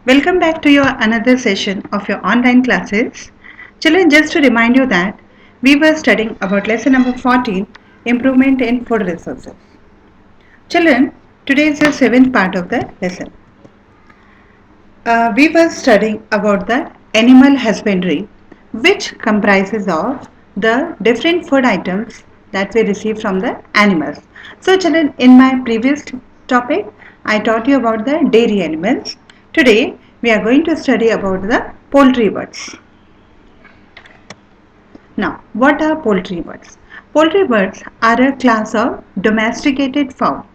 Welcome back to your another session of your online classes. Children, just to remind you that we were studying about lesson number 14, improvement in food resources. Children, today is the seventh part of the lesson. We were studying about the animal husbandry, which comprises of the different food items that we receive from the animals. So, children, in my previous topic, I taught you about the dairy animals. Today, we are going to study about the poultry birds. Now, what are poultry birds? Poultry birds are a class of domesticated fowl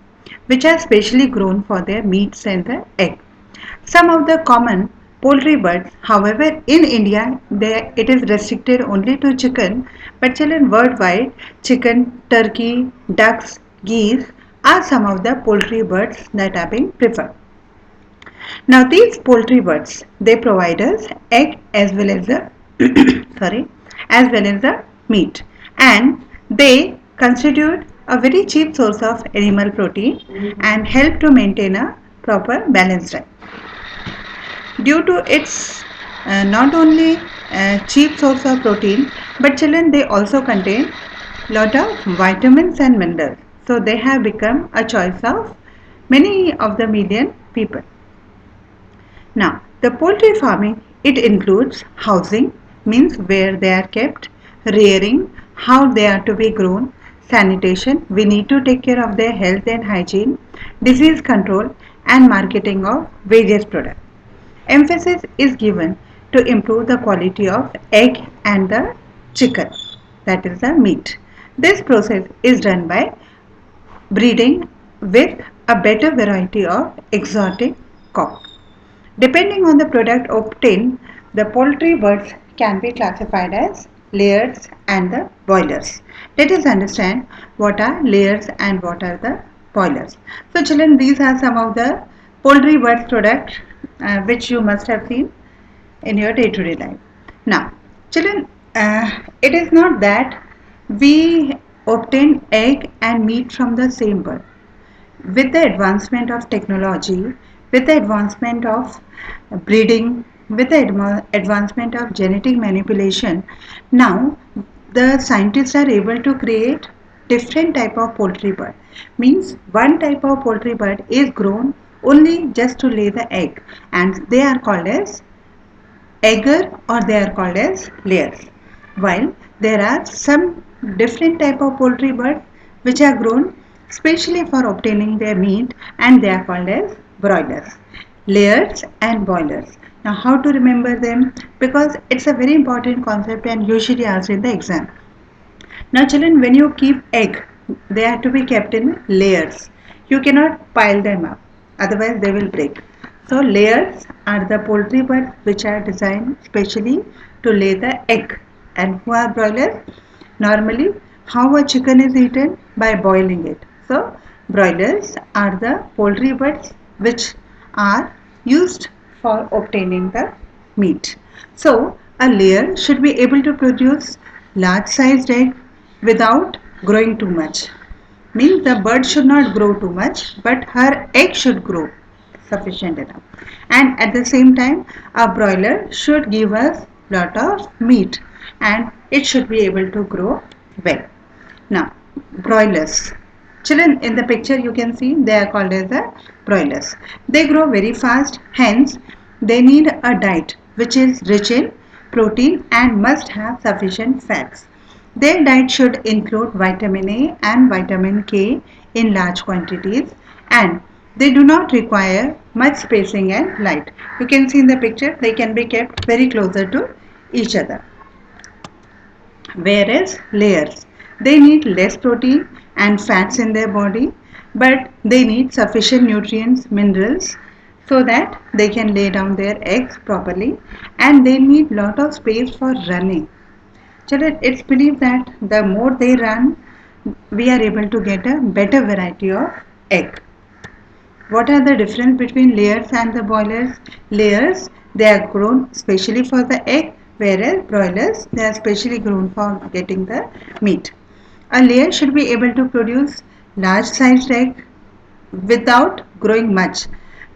which are specially grown for their meats and the egg. Some of the common poultry birds, however, in India, it is restricted only to chicken, but children worldwide, chicken, turkey, ducks, geese are some of the poultry birds that are being preferred. Now these poultry birds, they provide us egg as well as the sorry, as well as the meat, and they constitute a very cheap source of animal protein and help to maintain a proper balanced diet. Due to its not only cheap source of protein, but children they also contain lot of vitamins and minerals. So they have become a choice of many of the million people. Now, the poultry farming, it includes housing, means where they are kept, rearing, how they are to be grown, sanitation, we need to take care of their health and hygiene, disease control and marketing of various products. Emphasis is given to improve the quality of egg and the chicken, that is the meat. This process is done by breeding with a better variety of exotic cock. Depending on the product obtained, the poultry birds can be classified as layers and the boilers. Let us understand what are layers and what are the boilers. So children, these are some of the poultry birds product which you must have seen in your day-to-day life. Now, children, it is not that we obtain egg and meat from the same bird. With the advancement of technology, with the advancement of breeding, with the advancement of genetic manipulation, now the scientists are able to create different type of poultry bird. Means one type of poultry bird is grown only just to lay the egg, and they are called as egger or they are called as layers. While there are some different type of poultry birds which are grown specially for obtaining their meat and they are called as broilers. Layers and boilers. Now how to remember them? Because it's a very important concept and usually asked in the exam. Now children, when you keep egg, they have to be kept in layers. You cannot pile them up, otherwise they will break. So layers are the poultry birds which are designed specially to lay the egg. And who are broilers? Normally, how a chicken is eaten? By boiling it. So broilers are the poultry birds which are used for obtaining the meat. So a layer should be able to produce large sized egg without growing too much. Means the bird should not grow too much, but her egg should grow sufficient enough. And at the same time, a broiler should give us lot of meat and it should be able to grow well. Now, broilers. Children, in the picture you can see they are called as the broilers. They grow very fast, hence they need a diet which is rich in protein and must have sufficient fats. Their diet should include vitamin A and vitamin K in large quantities and they do not require much spacing and light. You can see in the picture they can be kept very closer to each other. Whereas layers, they need less protein and fats in their body, but they need sufficient nutrients, minerals so that they can lay down their eggs properly and they need lot of space for running. Children, it's believed that the more they run, we are able to get a better variety of egg. What are the difference between layers and the boilers? Layers, they are grown specially for the egg, whereas broilers, they are specially grown for getting the meat. A layer should be able to produce large sized egg without growing much.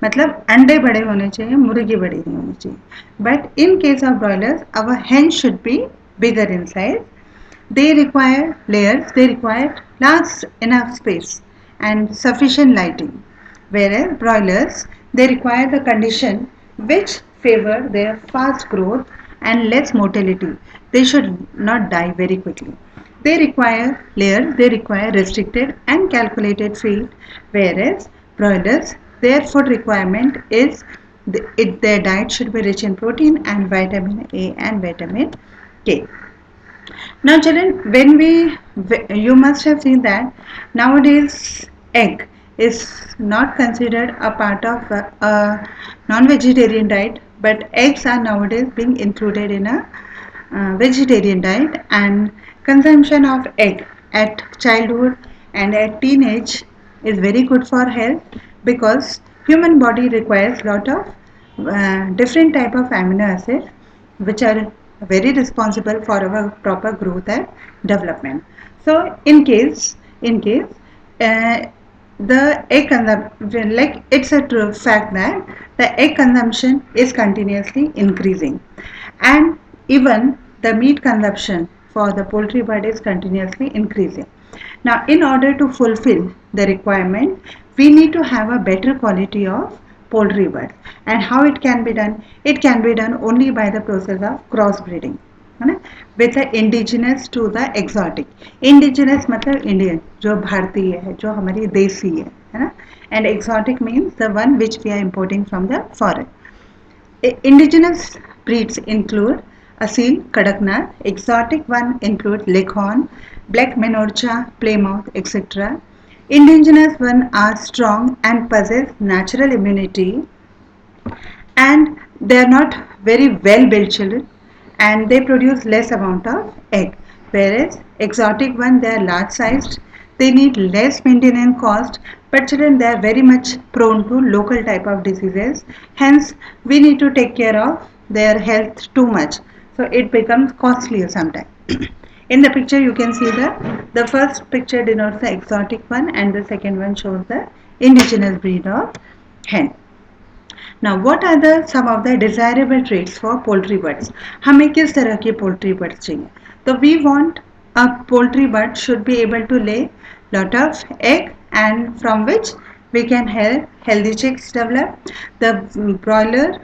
मतलब अंडे बड़े होने चाहिए, मुर्गी बड़ी नहीं होनी चाहिए. But in case of broilers our hen should be bigger in size. They require layers, they require large enough space and sufficient lighting. Whereas broilers, they require the condition which favor their fast growth and less motility. They should not die very quickly. They require layers, they require restricted and calculated feed, whereas broilers, their food requirement is their diet should be rich in protein and vitamin A and vitamin K. Now, children, you must have seen that nowadays egg is not considered a part of a non-vegetarian diet, but eggs are nowadays being included in a vegetarian diet, and consumption of egg at childhood and at teenage is very good for health because human body requires lot of different type of amino acids which are very responsible for our proper growth and development. So in case uh, the egg consumption, like it's a true fact that the egg consumption is continuously increasing, and even the meat consumption for the poultry bird is continuously increasing. Now, in order to fulfill the requirement, we need to have a better quality of poultry bird. And how it can be done? It can be done only by the process of crossbreeding, है ना, with the indigenous to the exotic. Indigenous मतलब Indian, जो भारतीय है, जो हमारी देसी है ना, and exotic means the one which we are importing from the foreign. Indigenous breeds include Asil, Kadaknath. Exotic one include Leghorn, Black Menorca, Plymouth, etc. Indigenous one are strong and possess natural immunity, and they are not very well built children, and they produce less amount of egg, whereas exotic one, they are large sized, they need less maintenance cost, but children, they are very much prone to local type of diseases, hence we need to take care of their health too much, so it becomes costlier sometimes. In the picture you can see the first picture denotes the exotic one and the second one shows the indigenous breed of hen. Now, what are the some of the desirable traits for poultry birds? हमें किस तरह के poultry birds चाहिए? तो we want a poultry bird should be able to lay lot of egg and from which we can help healthy chicks develop. The broiler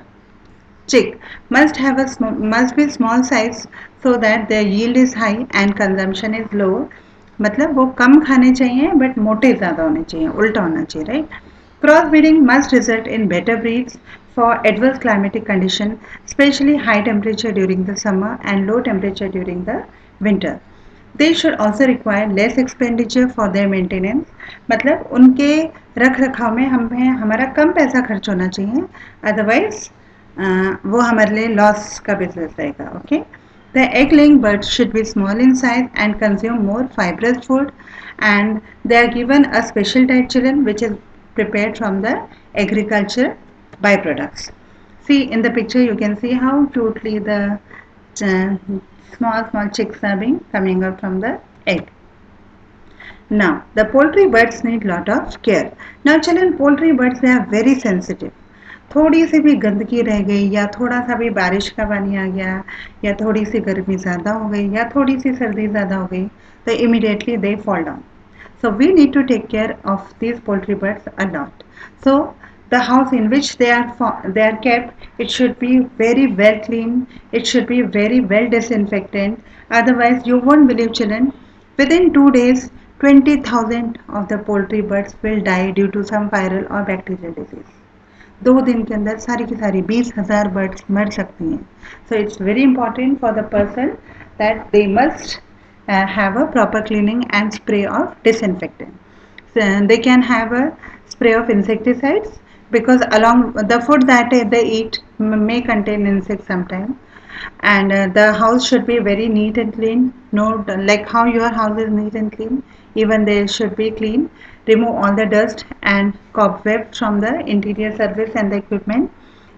chick must be small size so that their yield is high and consumption is low. मतलब वो कम खाने चाहिए but मोटे ज़्यादा होने चाहिए, उल्टा होना चाहिए, right? Crossbreeding must result in better breeds for adverse climatic condition, especially high temperature during the summer and low temperature during the winter. They should also require less expenditure for their maintenance. मतलब उनके रख रखाव में हमें हमारा कम पैसा खर्च होना चाहिए, अदरवाइज वो हमारे लिए लॉस का बिजनेस रहेगा. Okay. The egg laying birds should be small in size and consume more fibrous food, and they are given a special diet children which is prepared from the agriculture byproducts. See in the picture you can see how cutely the small chicks are being coming out from the egg. Now the poultry birds need lot of care. Now children, poultry birds, they are very sensitive. थोड़ी सी भी गंदगी रह गई या थोड़ा सा भी बारिश का पानी आ गया या थोड़ी सी गर्मी ज़्यादा हो गई या थोड़ी सी सर्दी ज़्यादा हो गई तो immediately they fall down. So we need to take care of these poultry birds a lot. So the house in which they are kept, it should be very well cleaned. It should be very well disinfectant. Otherwise, you won't believe children. Within 2 days, 20,000 of the poultry birds will die due to some viral or bacterial disease. 2 दिन के अंदर सारी की सारी 20,000 birds मर सकती हैं. So it's very important for the person that they must have a proper cleaning and spray of disinfectant. So, they can have a spray of insecticides because along the food that they eat may contain insects sometimes, and the house should be very neat and clean. No, like how your house is neat and clean, even they should be clean. Remove all the dust and cobwebs from the interior surface and the equipment.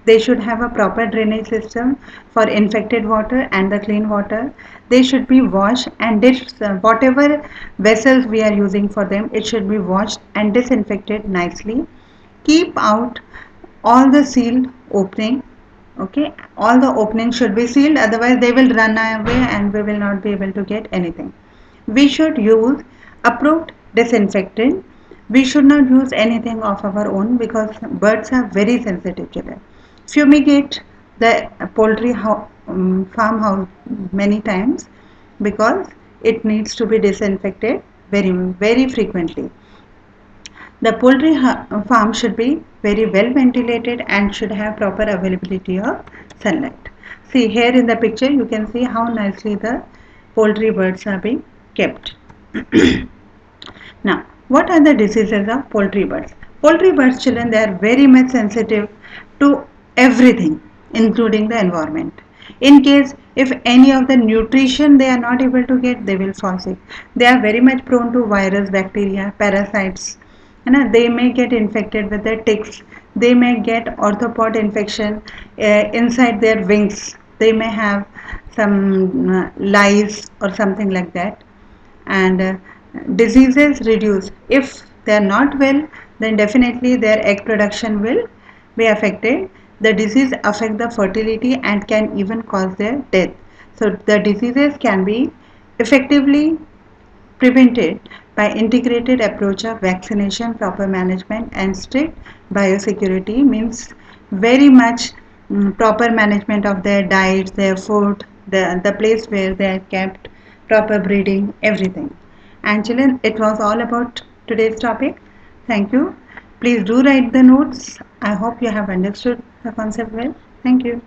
They should have a proper drainage system for infected water and the clean water. They should be washed and whatever vessels we are using for them, it should be washed and disinfected nicely. Keep out all the sealed opening. Okay, all the openings should be sealed, otherwise they will run away and we will not be able to get anything. We should use approved disinfectant. We should not use anything of our own because birds are very sensitive to that. Fumigate the poultry farmhouse many times because it needs to be disinfected very frequently. The poultry farm should be very well ventilated and should have proper availability of sunlight. See here in the picture you can see how nicely the poultry birds are being kept. Now, what are the diseases of poultry birds? Poultry birds, children, they are very much sensitive to everything, including the environment. In case if any of the nutrition they are not able to get, they will fall sick. They are very much prone to virus, bacteria, parasites. They may get infected with the ticks. They may get arthropod infection inside their wings. They may have some lice or something like that, and diseases reduce. If they are not well, then definitely their egg production will be affected. The disease affect the fertility and can even cause their death. So the diseases can be effectively prevented by integrated approach of vaccination, proper management, and strict biosecurity. Means very much proper management of their diet, their food, the place where they are kept, proper breeding, everything. And children, it was all about today's topic. Thank you. Please do write the notes. I hope you have understood the concept well. Thank you.